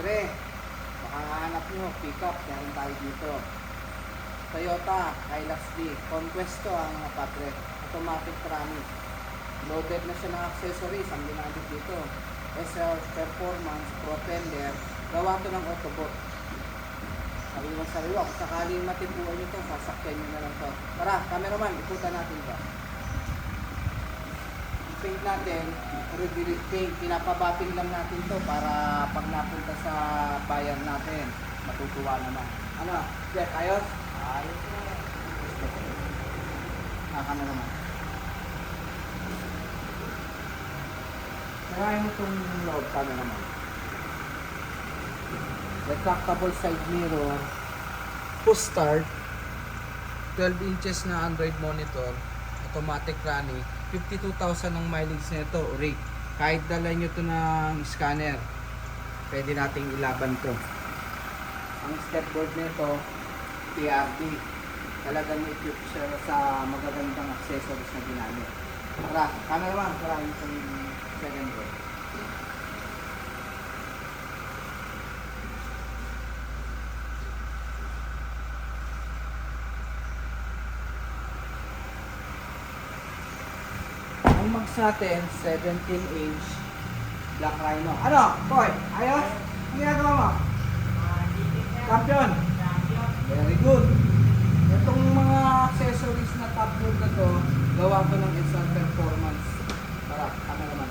Padre, baka hanap nyo, pick up, meron tayo dito. Toyota, Hilux D, Conquesto ang mga padre. Automatic tramic. Loaded na siya ng accessories, ang ginamit dito. SL Performance, Propeller, gawa to ng Autobot. Sariwa, kung sakaling matipuan nyo to, sasakyan nyo na lang to. Tara, cameraman, ikutan natin to. Paint natin, reveal paint, pinapabating lang natin to para pag napunta sa buyer natin, matutuwa naman. Ano, Jeff, ayos? Ayos na. Nakakana naman. Nakain mo itong loob, sana naman. Retractable side mirror, push start, 12 inches na Android monitor, automatic running, 52,000 ang mileage nito, rate. Kahit dala nyo to ng scanner, pwede nating ilaban to. Ang stepboard nito, PRD. Talagang equipped siya sa magagandang accessories na ginamit. Tara, cameraman, tara yung second row. Ang mags natin, 17-inch Black Rhino. Ano? Koy, ayos? Ang ginagawa mo? Champion? Very good. Itong mga accessories na top load na to, gawa ko ng SL Performance. Tara, kama naman.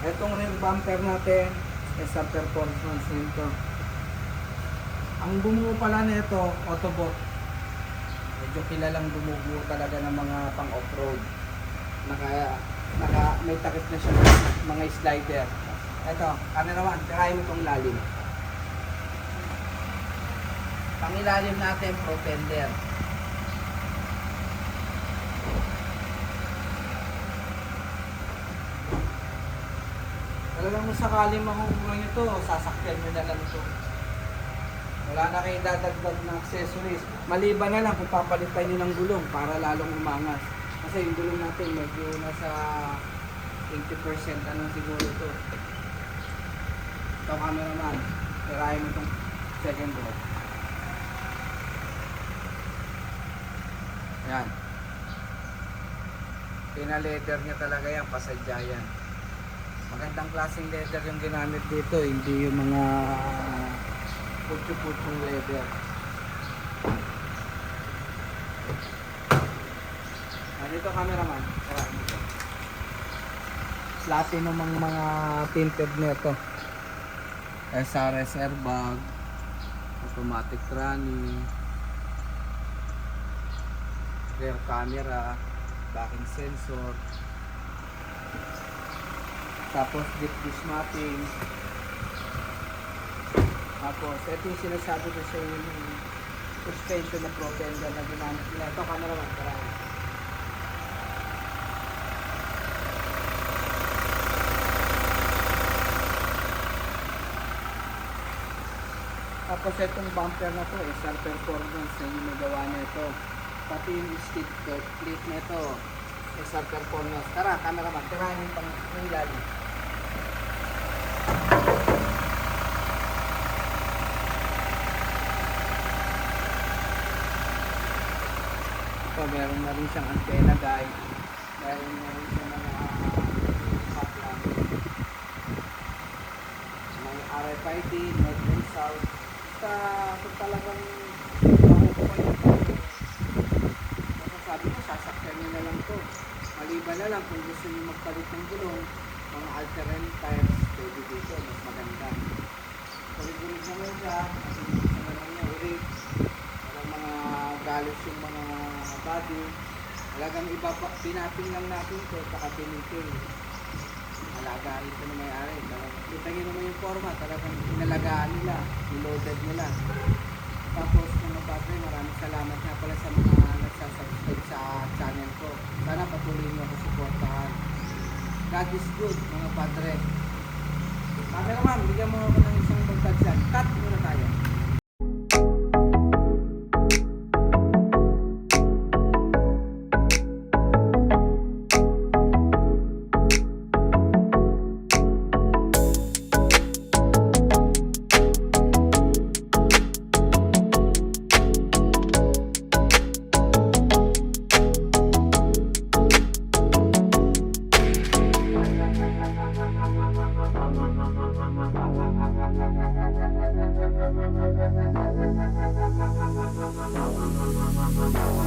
Itong rear bumper natin, SL Performance nito. Ang bumuo pala nito, Autobot. Medyo kilalang bumubuo talaga ng mga pang off-road. May takip na siya ng mga slider. Ito, cameraman, tirahin mo itong lalim. Pangilalim natin, propender. Talagang kung sakaling makukuha nyo ito, sasakyan nyo na lang ito. Wala na kayong dadagdag na accessories. Maliban na lang kung papalitan nyo ng gulong para lalong umangas. Kasi yung gulong natin medyo nasa 80% ano siguro ito. Ito cameraman, tirahin mo itong second row. Yan. Pina-leather niya talaga yan, pasadya yan. Magandang klaseng leather yung ginamit dito, hindi yung mga putyo-putyong leather. Dito cameraman, tirahin mo ito. Platinum ang mga tinted nito. SRS airbag, automatic running, rear camera, backing sensor, tapos deep dish mapping, tapos ito yung sinasabi ko sa yung suspension na propender na ginamit nila. Ito cameraman, karami. Tapos itong bumper na to, SL Performance na yung nagawa nito. Pati yung stick plate nito, SL Performance. Tara, cameraman, tirahin yung pang ilalim. Ito, meron na rin siyang antenna guide. Meron na rin siyang mga hot lamp. May RFID, north and south. Kung talagang makukuha nyo ito, masasabi ko, sasakyan nyo na lang ito. Maliban na lang kung gusto nyo magpalit ng gulong, mga alternate tires, pwede dito, mas maganda. Kulit-kulit naman siya, kasi gusto naman niya ulit. Walang mga galos yung mga body. Talagang iba pa, pinapping lang natin ito, saka piniting. Alagaan ito na may-ari. Kita nyo naman yung forma, talagang inalagaan nila, niloaded nila. Tapos mga padre, maraming salamat nga pala sa mga nagsasubscribe sa channel ko. Sana patuloy nyo ako supportahan. God is good mga padre. Cameraman, bigyan mo ako ng isang bagtagsan. Cut muna tayo. Thank you.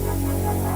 Thank you.